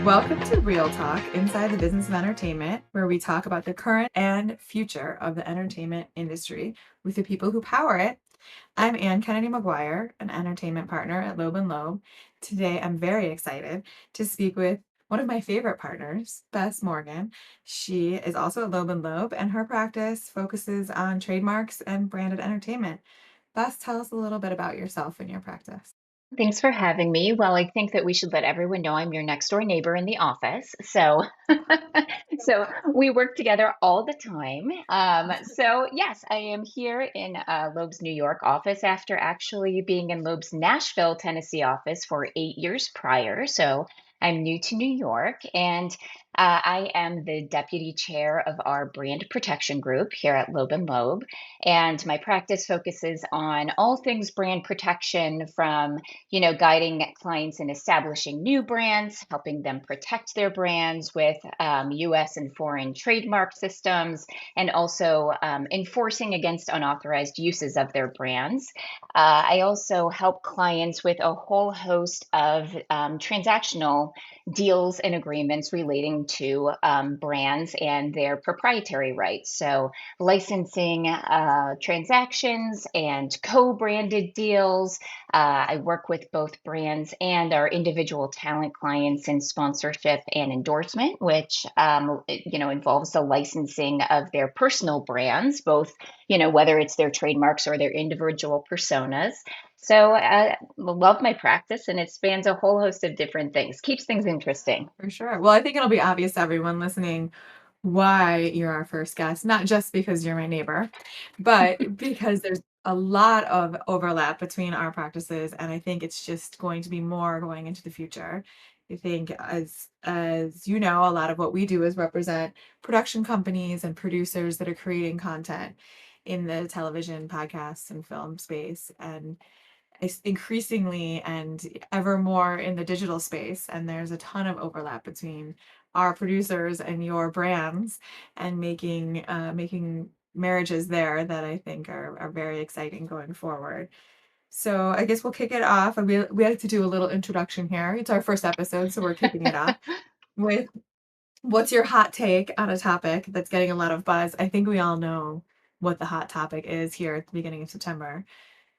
Welcome to Real Talk Inside the Business of Entertainment, where we talk about the current and future of the entertainment industry with the people who power it. I'm Ann Kennedy McGuire, an entertainment partner at Loeb and Loeb. Today, I'm very excited to speak with one of my favorite partners, Bess Morgan. She is also at Loeb and Loeb, and her practice focuses on trademarks and branded entertainment. Bess, tell us a little bit about yourself and your practice. Thanks for having me. Well, I think that we should let everyone know I'm your next door neighbor in the office. So we work together all the time. So yes, I am here in Loeb's New York office after actually being in Loeb's Nashville, Tennessee office for 8 years prior. So I'm new to New York, and I am the deputy chair of our brand protection group here at Loeb and Loeb. And my practice focuses on all things brand protection from guiding clients in establishing new brands, helping them protect their brands with US and foreign trademark systems, and also enforcing against unauthorized uses of their brands. I also help clients with a whole host of transactional deals and agreements relating to brands and their proprietary rights. So, licensing transactions and co branded deals. I work with both brands and our individual talent clients in sponsorship and endorsement, which involves the licensing of their personal brands, both whether it's their trademarks or their individual personas. So I love my practice, and it spans a whole host of different things. Keeps things interesting. For sure. Well, I think it'll be obvious to everyone listening why you're our first guest, not just because you're my neighbor, but because there's a lot of overlap between our practices, and I think it's just going to be more going into the future. I think as you know, a lot of what we do is represent production companies and producers that are creating content in the television, podcasts, and film space. And is increasingly and ever more in the digital space. And there's a ton of overlap between our producers and your brands and making marriages there that I think are very exciting going forward. So I guess we'll kick it off. And we like to do a little introduction here. It's our first episode, so we're kicking it off with what's your hot take on a topic that's getting a lot of buzz? I think we all know what the hot topic is here at the beginning of September.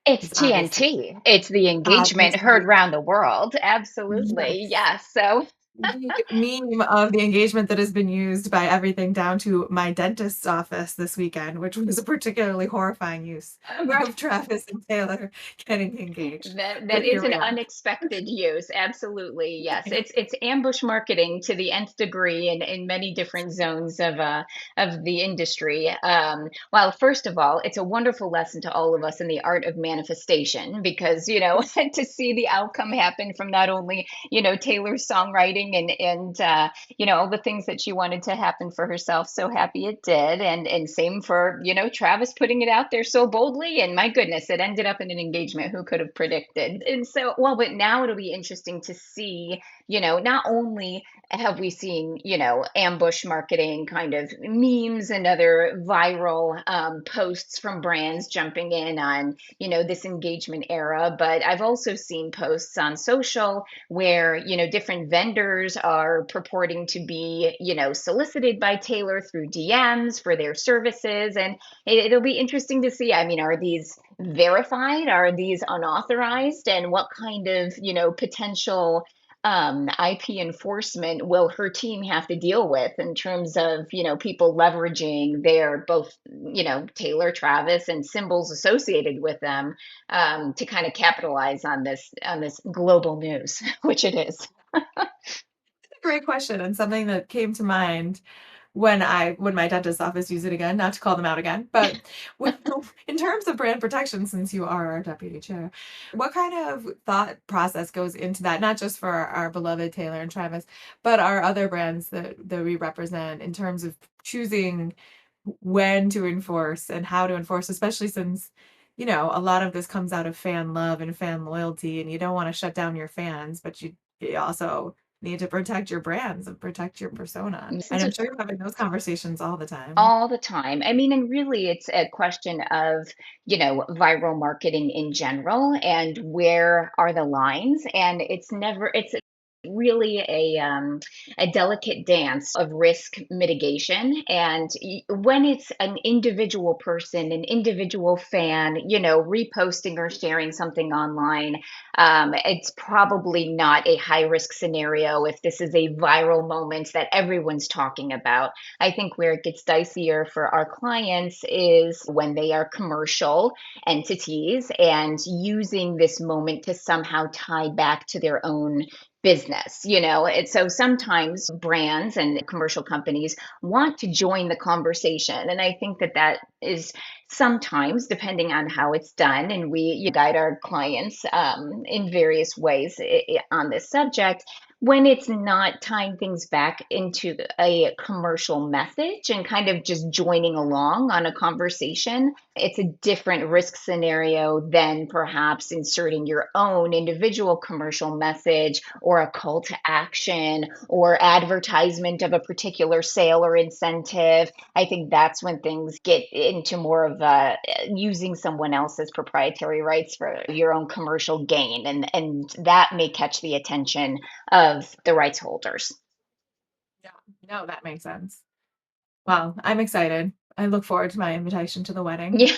It's It's obviously TNT. It's the engagement heard obviously round the world. Absolutely. yes. Yes. So The meme of the engagement that has been used by everything down to my dentist's office this weekend, which was a particularly horrifying use of Travis and Taylor getting engaged. that But is here an we are. unexpected use. Absolutely. Yes. It's ambush marketing to the nth degree in many different zones of the industry. Well, first of all, it's a wonderful lesson to all of us in the art of manifestation because, to see the outcome happen from not only, Taylor's songwriting and all the things that she wanted to happen for herself. So happy it did. And same for, Travis putting it out there so boldly. And my goodness, it ended up in an engagement. Who could have predicted? And so, well, but now it'll be interesting to see, not only have we seen, ambush marketing kind of memes and other viral posts from brands jumping in on, this engagement era, but I've also seen posts on social where different vendors are purporting to be solicited by Taylor through DMs for their services, and it'll be interesting to see. I mean, are these verified? Are these unauthorized? And what kind of potential IP enforcement will her team have to deal with in terms of people leveraging their both Taylor, Travis, and symbols associated with them to kind of capitalize on this global news, which it is. Great question, and something that came to mind when my dentist's office used it again, not to call them out again, but when, in terms of brand protection, since you are our deputy chair, what kind of thought process goes into that? Not just for our beloved Taylor and Travis, but our other brands that we represent in terms of choosing when to enforce and how to enforce, especially since a lot of this comes out of fan love and fan loyalty, and you don't want to shut down your fans, but you also need to protect your brands and protect your persona. Yes, And it's I'm sure you're having those conversations all the time. all the time. I mean, and really, it's a question of, viral marketing in general and where are the lines. And it's never, it's really a delicate dance of risk mitigation. And when it's an individual person, an individual fan, reposting or sharing something online, it's probably not a high risk scenario if this is a viral moment that everyone's talking about. I think where it gets dicier for our clients is when they are commercial entities and using this moment to somehow tie back to their own business. And so sometimes brands and commercial companies want to join the conversation, and I think that that is sometimes, depending on how it's done, and we guide our clients in various ways on this subject, when it's not tying things back into a commercial message and kind of just joining along on a conversation. It's a different risk scenario than perhaps inserting your own individual commercial message or a call to action or advertisement of a particular sale or incentive. I think that's when things get into more of using someone else's proprietary rights for your own commercial gain, and that may catch the attention of the rights holders. Yeah. No, that makes sense. Well, I'm excited. I look forward to my invitation to the wedding. Yeah,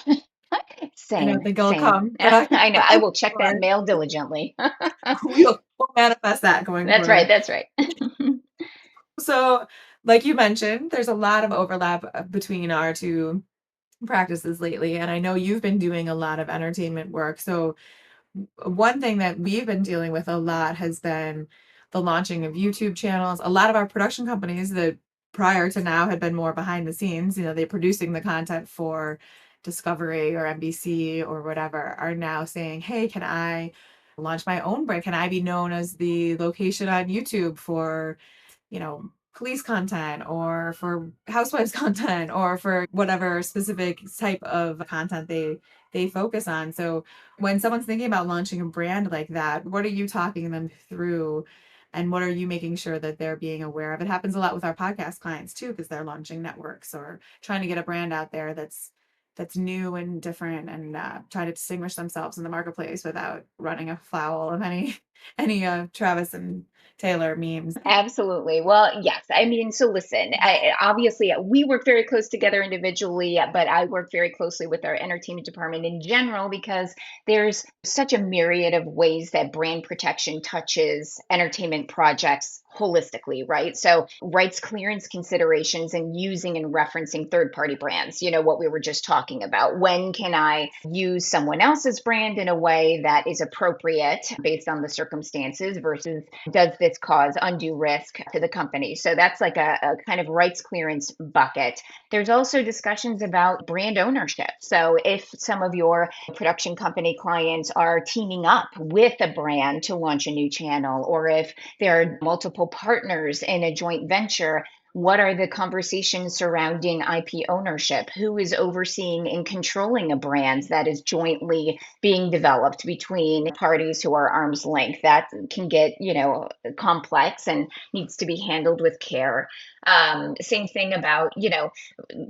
I don't same, think it'll same. come, but I know. I I look will check that forward. mail diligently. We'll manifest that going That's right. forward. That's right. So, like you mentioned, there's a lot of overlap between our two practices lately, and I know you've been doing a lot of entertainment work. So, one thing that we've been dealing with a lot has been the launching of YouTube channels. A lot of our production companies that prior to now had been more behind the scenes, they're producing the content for Discovery or NBC or whatever, are now saying, hey, can I launch my own brand? Can I be known as the location on YouTube for police content or for housewives content or for whatever specific type of content they focus on. So when someone's thinking about launching a brand like that, what are you talking them through and what are you making sure that they're being aware of? It happens a lot with our podcast clients too because they're launching networks or trying to get a brand out there that's new and different and try to distinguish themselves in the marketplace without running afoul of any Travis and Taylor memes. Absolutely. Well, yes. I mean, so listen, obviously we work very close together individually, but I work very closely with our entertainment department in general because there's such a myriad of ways that brand protection touches entertainment projects holistically, right? So, rights clearance considerations and using and referencing third party brands, what we were just talking about. When can I use someone else's brand in a way that is appropriate based on the circumstances versus does this cause undue risk to the company? So that's like a kind of rights clearance bucket. There's also discussions about brand ownership. So if some of your production company clients are teaming up with a brand to launch a new channel, or if there are multiple partners in a joint venture, what are the conversations surrounding IP ownership? Who is overseeing and controlling a brand that is jointly being developed between parties who are arm's length? That can get, complex and needs to be handled with care. Same thing about,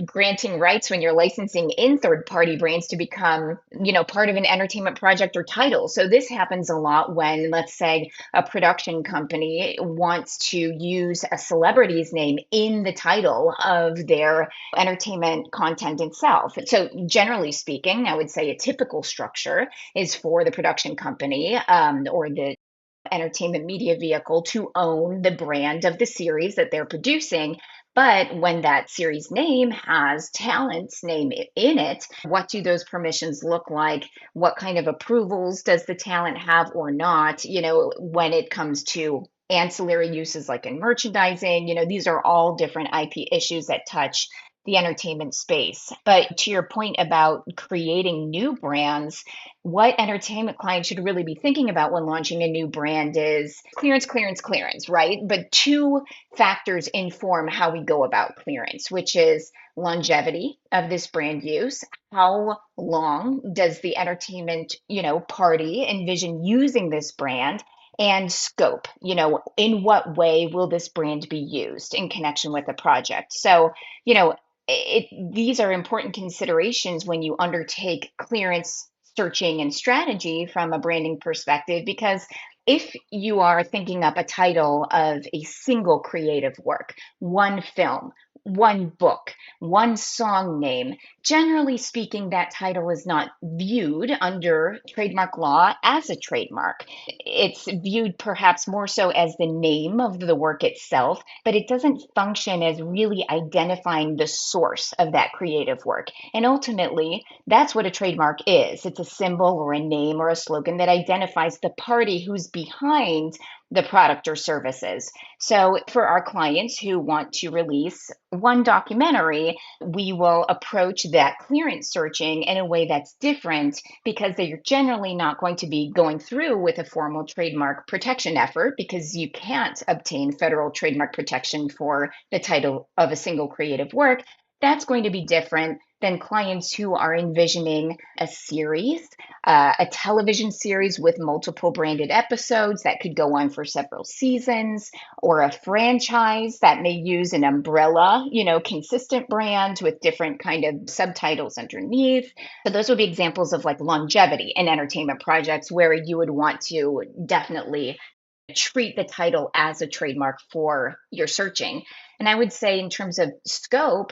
granting rights when you're licensing in third party brands to become, part of an entertainment project or title. So this happens a lot when, let's say, a production company wants to use a celebrity's name in the title of their entertainment content itself. So generally speaking, I would say a typical structure is for the production company or the entertainment media vehicle to own the brand of the series that they're producing. But when that series name has talent's name in it, what do those permissions look like? What kind of approvals does the talent have or not? When it comes to ancillary uses like in merchandising, these are all different IP issues that touch the entertainment space. But to your point about creating new brands, what entertainment clients should really be thinking about when launching a new brand is clearance, clearance, clearance, right? But two factors inform how we go about clearance, which is longevity of this brand use. How long does the entertainment, party envision using this brand? And scope, in what way will this brand be used in connection with the project? So, these are important considerations when you undertake clearance searching and strategy from a branding perspective because If you are thinking up a title of a single creative work, one film, one book, one song name, generally speaking, that title is not viewed under trademark law as a trademark. It's viewed perhaps more so as the name of the work itself, but it doesn't function as really identifying the source of that creative work. And ultimately, that's what a trademark is. It's a symbol or a name or a slogan that identifies the party who's behind the product or services. So, for our clients who want to release one documentary, we will approach that clearance searching in a way that's different because they're generally not going to be going through with a formal trademark protection effort because you can't obtain federal trademark protection for the title of a single creative work. That's going to be different than clients who are envisioning a series, a television series with multiple branded episodes that could go on for several seasons, or a franchise that may use an umbrella, consistent brand with different kind of subtitles underneath. So those would be examples of like longevity in entertainment projects where you would want to definitely treat the title as a trademark for your searching. And I would say, in terms of scope,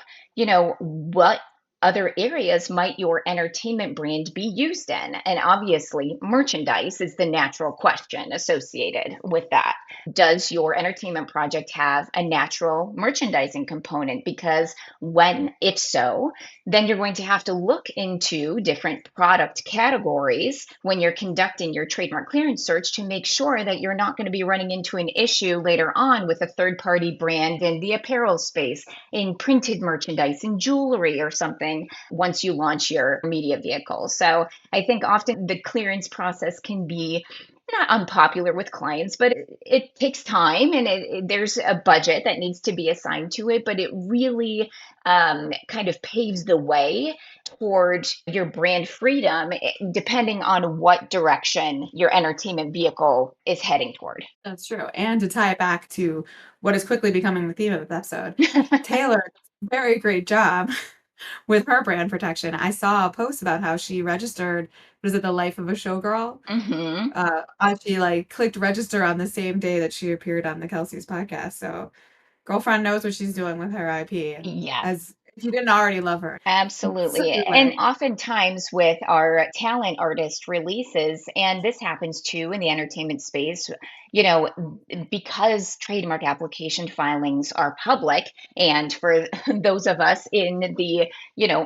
what other areas might your entertainment brand be used in? And obviously, merchandise is the natural question associated with that. Does your entertainment project have a natural merchandising component? Because if so, then you're going to have to look into different product categories when you're conducting your trademark clearance search to make sure that you're not going to be running into an issue later on with a third party brand in the apparel space, in printed merchandise, in jewelry or something once you launch your media vehicle. So I think often the clearance process can be not unpopular with clients, but it takes time and there's a budget that needs to be assigned to it. But it really kind of paves the way toward your brand freedom, depending on what direction your entertainment vehicle is heading toward. That's true. And to tie it back to what is quickly becoming the theme of the episode, Taylor, very great job with her brand protection. I saw a post about how she registered, was it the life of a showgirl? Hmm. She like clicked register on the same day that she appeared on the Kelsey's podcast. So girlfriend knows what she's doing with her IP, and Yes. as if you didn't already love her. So Absolutely. And anyway, oftentimes with our talent artist releases, and this happens too in the entertainment space, you know, because trademark application filings are public, and for those of us in the,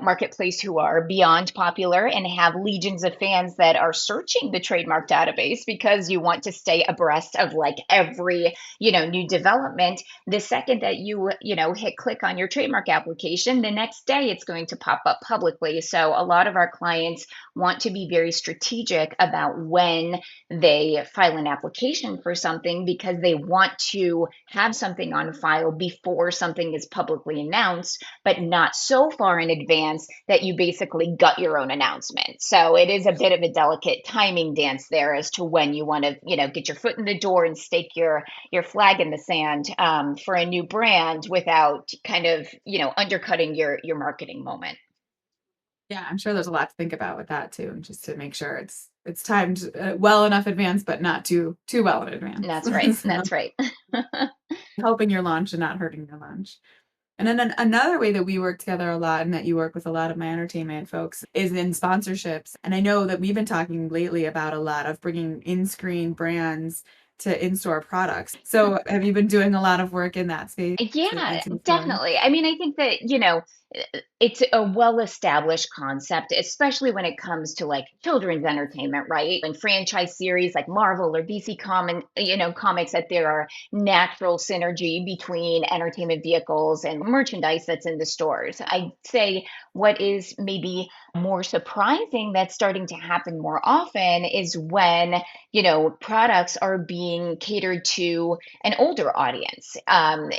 marketplace who are beyond popular and have legions of fans that are searching the trademark database because you want to stay abreast of like every, new development, the second that you hit click on your trademark application, the next day it's going to pop up publicly. So a lot of our clients want to be very strategic about when they file an application for something because they want to have something on file before something is publicly announced, but not so far in advance that you basically gut your own announcement. So it is a bit of a delicate timing dance there as to when you want to, get your foot in the door and stake your flag in the sand, for a new brand without kind of undercutting your marketing moment. yeah, I'm sure there's a lot to think about with that too, and just to make sure it's timed well enough advance, but not too well in advance. That's right. So That's right. helping your launch and not hurting your launch. And then another way that we work together a lot and that you work with a lot of my entertainment folks is in sponsorships. And I know that we've been talking lately about a lot of bringing in-screen brands to in-store products. So have you been doing a lot of work in that space Yeah, into the store? definitely. I mean, I think that, it's a well-established concept, especially when it comes to like children's entertainment, right? And franchise series like Marvel or DC comics, that there are natural synergy between entertainment vehicles and merchandise that's in the stores. I'd say what is maybe more surprising that's starting to happen more often is when, products are being catered to an older audience,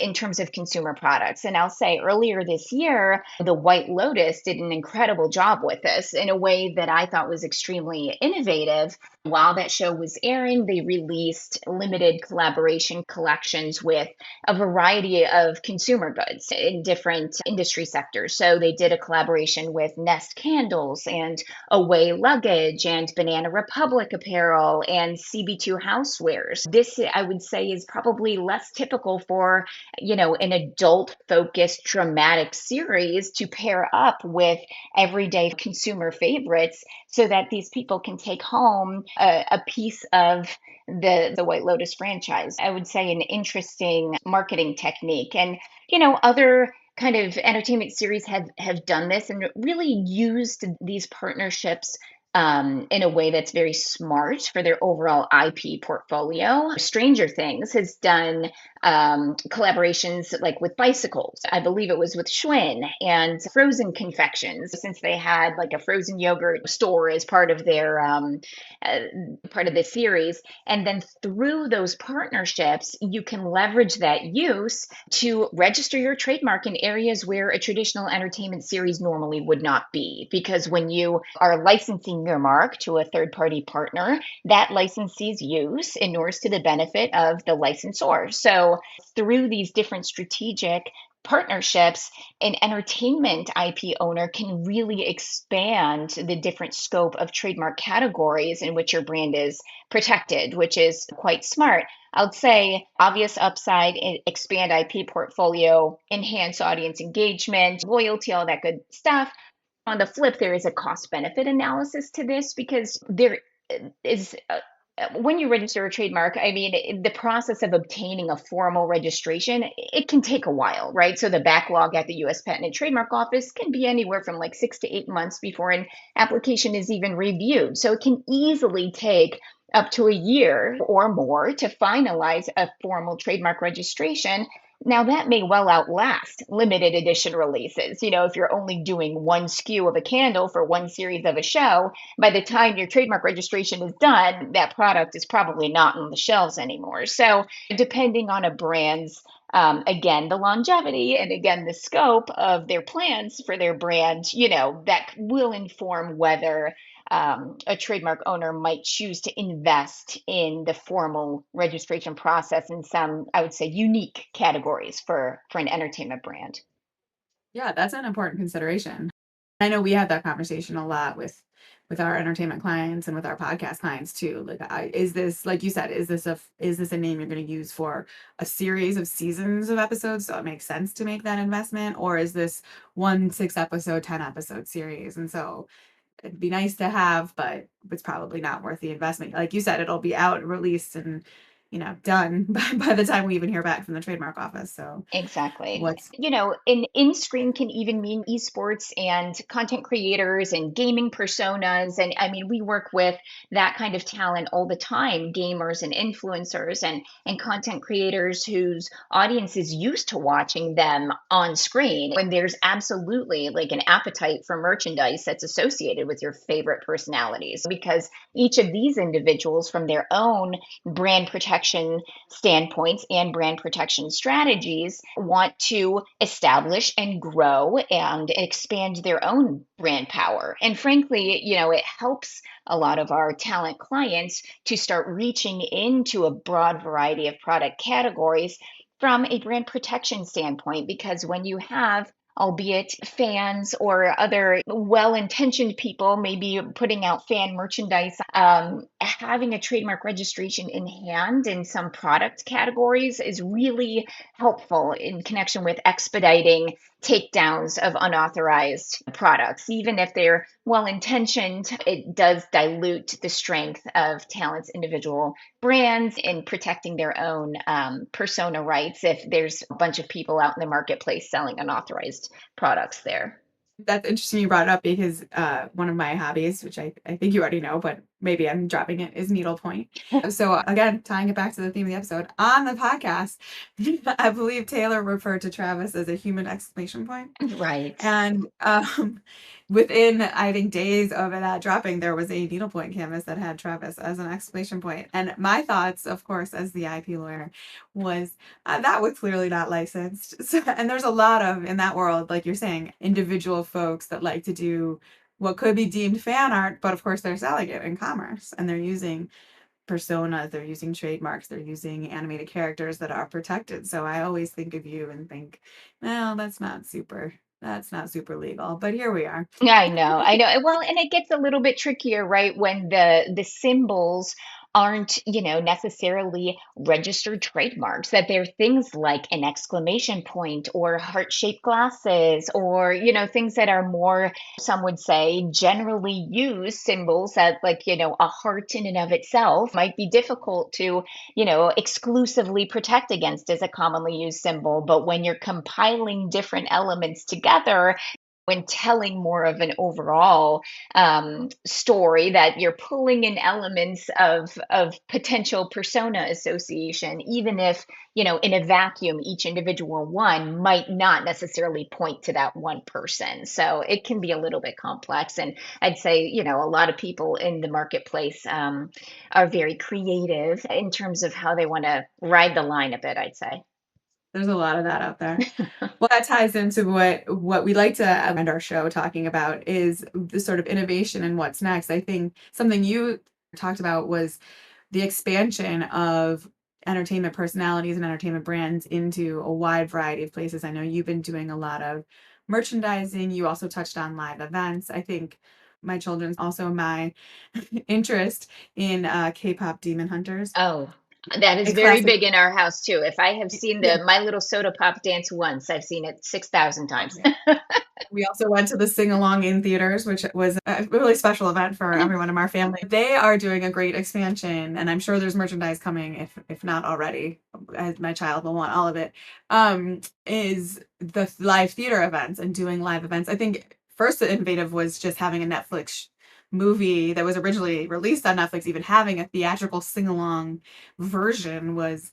in terms of consumer products. And I'll say earlier this year, year, the White Lotus did an incredible job with this in a way that I thought was extremely innovative. While that show was airing, they released limited collaboration collections with a variety of consumer goods in different industry sectors. So they did a collaboration with Nest Candles and Away Luggage and Banana Republic apparel and CB2 housewares. This, I would say, is probably less typical for, an adult focused dramatic series to pair up with everyday consumer favorites so that these people can take home a piece of the White Lotus franchise. I would say an interesting marketing technique. And, other kind of entertainment series have done this and really used these partnerships in a way that's very smart for their overall IP portfolio. Stranger Things has done collaborations like with bicycles. I believe it was with Schwinn and frozen confections, since they had like a frozen yogurt store as uh, part of the series. And then through those partnerships, you can leverage that use to register your trademark in areas where a traditional entertainment series normally would not be. Because when you are licensing your mark to a third party partner, that licensee's use inures to the benefit of the licensor. So, through these different strategic partnerships, an entertainment IP owner can really expand the different scope of trademark categories in which your brand is protected, which is quite smart. I would say obvious upside, expand IP portfolio, enhance audience engagement, loyalty, all that good stuff. On the flip, there is a cost benefit analysis to this because there is when you register a trademark, I mean, the process of obtaining a formal registration, it can take a while, right? So the backlog at the US Patent and Trademark Office can be anywhere from like 6 to 8 months before an application is even reviewed. So it can easily take up to a year or more to finalize a formal trademark registration. Now, that may well outlast limited edition releases. If you're only doing one SKU of a candle for one series of a show, by the time your trademark registration is done, that product is probably not on the shelves anymore. So, depending on a brand's, again, the longevity and again, the scope of their plans for their brand, that will inform whether a trademark owner might choose to invest in the formal registration process in some, I would say, unique categories for an entertainment brand. Yeah, that's an important consideration. I know we have that conversation a lot with our entertainment clients and with our podcast clients too. Like, is this, like you said, is this a name you're going to use for a series of seasons of episodes, so it makes sense to make that investment, or is this one 6 episode, 10 episode series? And so it'd be nice to have, but it's probably not worth the investment. Like you said, it'll be out, released, and done by the time we even hear back from the trademark office. So Exactly. what's In screen can even mean esports and content creators and gaming personas. And I mean, we work with that kind of talent all the time, gamers and influencers and content creators whose audience is used to watching them on screen. When there's absolutely like an appetite for merchandise that's associated with your favorite personalities, because each of these individuals, from their own brand protection standpoints and brand protection strategies, want to establish and grow and expand their own brand power. And frankly, it helps a lot of our talent clients to start reaching into a broad variety of product categories from a brand protection standpoint, because when you have, albeit fans or other well intentioned people, maybe putting out fan merchandise, having a trademark registration in hand in some product categories is really helpful in connection with expediting takedowns of unauthorized products. Even if they're well intentioned, it does dilute the strength of talent's individual brands in protecting their own persona rights if there's a bunch of people out in the marketplace selling unauthorized products there. That's interesting you brought it up because one of my hobbies, which I think you already know, but maybe I'm dropping it, is needlepoint. So again, tying it back to the theme of the episode, on the podcast, I believe Taylor referred to Travis as a human exclamation point. Right. And within, I think, days of that dropping, there was a needlepoint canvas that had Travis as an exclamation point. And my thoughts, of course, as the IP lawyer, was that was clearly not licensed. So, and there's a lot of, in that world, like you're saying, individual folks that like to do what could be deemed fan art, but of course they're selling it in commerce and they're using personas, they're using trademarks, they're using animated characters that are protected. So I always think of you and think, well, that's not super legal. But here we are. I know, I know. Well, and it gets a little bit trickier, right? When the symbols aren't, necessarily registered trademarks, that they're things like an exclamation point or heart-shaped glasses or, things that are more, some would say, generally used symbols that like, a heart in and of itself might be difficult to, exclusively protect against as a commonly used symbol. But when you're compiling different elements together, when telling more of an overall story, that you're pulling in elements of potential persona association, even if in a vacuum each individual one might not necessarily point to that one person. So it can be a little bit complex, and I'd say a lot of people in the marketplace are very creative in terms of how they want to ride the line a bit, I'd say. There's a lot of that out there. Well, that ties into what we like to end our show talking about is the sort of innovation and what's next. I think something you talked about was the expansion of entertainment personalities and entertainment brands into a wide variety of places. I know you've been doing a lot of merchandising. You also touched on live events. I think my children's also my interest in K-pop Demon Hunters. Oh, that is A very classic. big in our house too. If I have seen Yeah. the My Little Soda Pop dance once, I've seen it 6,000 Oh, times. yeah. We also went to the sing along in theaters, which was a really special event for everyone in our family. They are doing a great expansion, and I'm sure there's merchandise coming if not already. As my child will want all of it. Is the live theater events and doing live events. I think first the innovative was just having a Netflix movie that was originally released on Netflix, even having a theatrical sing along version was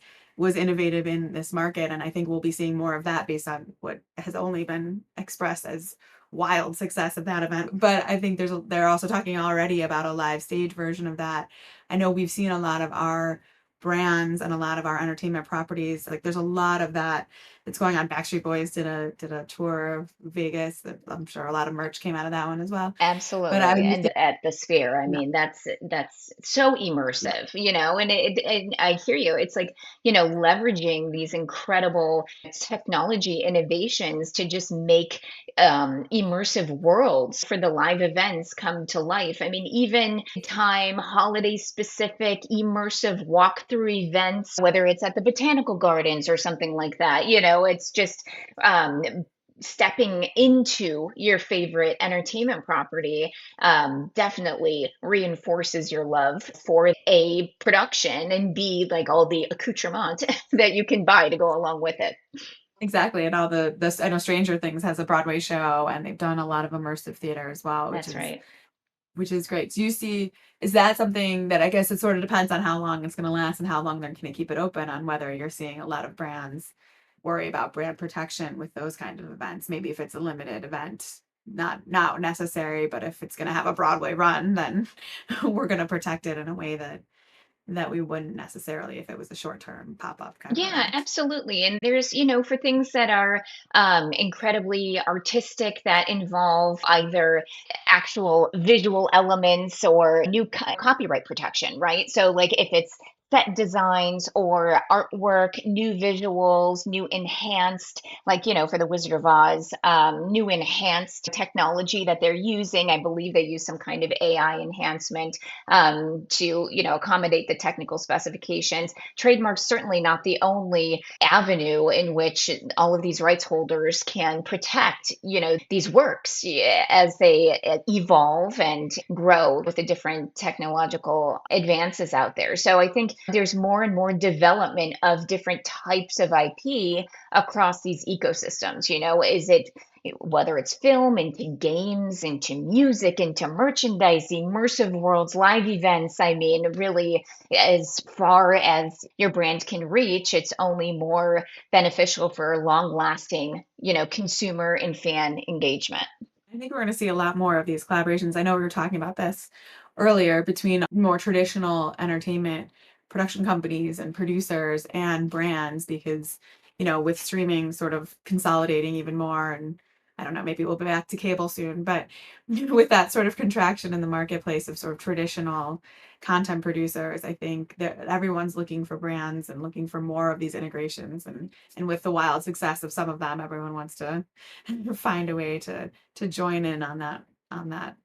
innovative in this market. And I think we'll be seeing more of that based on what has only been expressed as wild success of that event. But I think they're also talking already about a live stage version of that. I know we've seen a lot of our brands and a lot of our entertainment properties. Like there's a lot of that that's going on. Backstreet Boys did a tour of Vegas. I'm sure a lot of merch came out of that one as well. But I Absolutely. would And think, at the Sphere, I yeah, mean, that's so yeah, immersive, and I hear you. It's like, leveraging these incredible technology innovations to just make immersive worlds for the live events come to life. I mean, even time, holiday specific immersive walkthrough events, whether it's at the botanical gardens or something like that, it's just um, stepping into your favorite entertainment property definitely reinforces your love for A, production, and B, like all the accoutrement that you can buy to go along with it. exactly. And all the I know Stranger Things has a Broadway show and they've done a lot of immersive theater as well, That's right. which is great. Do you see, is that something that I guess it sort of depends on how long it's going to last and how long they're going to keep it open on whether you're seeing a lot of brands worry about brand protection with those kind of events. Maybe if it's a limited event, not necessary, but if it's going to have a Broadway run, then we're going to protect it in a way that we wouldn't necessarily if it was a short-term pop-up kind of Yeah, event. absolutely. And there's, for things that are incredibly artistic that involve either actual visual elements or new copyright protection, right? So, like if it's set designs or artwork, new visuals, new enhanced, like, for the Wizard of Oz, new enhanced technology that they're using. I believe they use some kind of AI enhancement to, accommodate the technical specifications. Trademarks certainly not the only avenue in which all of these rights holders can protect, these works, yeah, as they evolve and grow with the different technological advances out there. So I think there's more and more development of different types of IP across these ecosystems. Is it whether it's film, into games, into music, into merchandise, immersive worlds, live events. I mean, really, as far as your brand can reach, it's only more beneficial for long lasting, consumer and fan engagement. I think we're going to see a lot more of these collaborations. I know we were talking about this earlier between more traditional entertainment production companies and producers and brands because, with streaming sort of consolidating even more, and I don't know, maybe we'll be back to cable soon, but with that sort of contraction in the marketplace of sort of traditional content producers, I think that everyone's looking for brands and looking for more of these integrations, and with the wild success of some of them, everyone wants to find a way to join in on that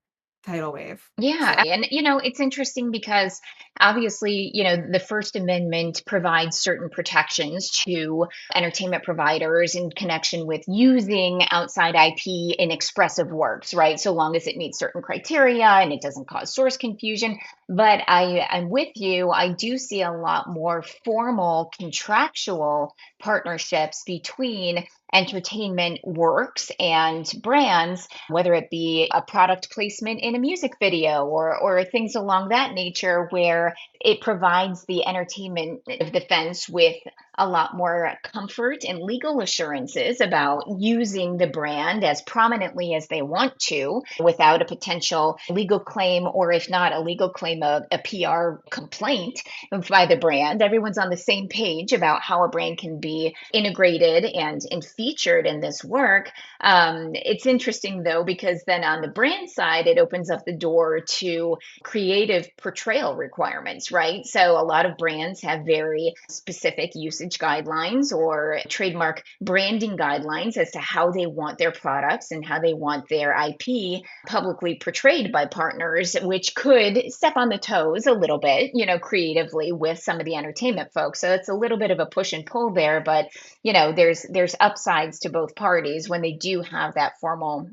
tidal wave. Yeah, So and it's interesting because obviously, the First Amendment provides certain protections to entertainment providers in connection with using outside IP in expressive works, right? So long as it meets certain criteria and it doesn't cause source confusion. But I'm with you. I do see a lot more formal contractual partnerships between entertainment works and brands, whether it be a product placement in a music video or things along that nature, where it provides the entertainment of defense with a lot more comfort and legal assurances about using the brand as prominently as they want to without a potential legal claim, or if not a legal claim, of a PR complaint by the brand. Everyone's on the same page about how a brand can be integrated and featured in this work. It's interesting though, because then on the brand side, it opens up the door to creative portrayal requirements, right? So a lot of brands have very specific usage guidelines or trademark branding guidelines as to how they want their products and how they want their IP publicly portrayed by partners, which could step on the toes a little bit, creatively with some of the entertainment folks. So it's a little bit of a push and pull there, but there's upsides to both parties when they do have that formal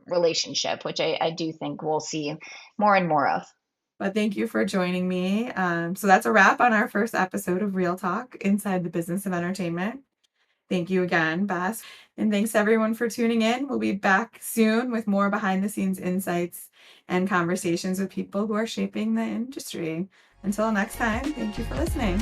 relationship, which I do think we'll see more and more of. but thank you for joining me. So that's a wrap on our first episode of Real Talk Inside the Business of Entertainment. Thank you again, Bess. And thanks everyone for tuning in. We'll be back soon with more behind the scenes insights and conversations with people who are shaping the industry. Until next time, thank you for listening.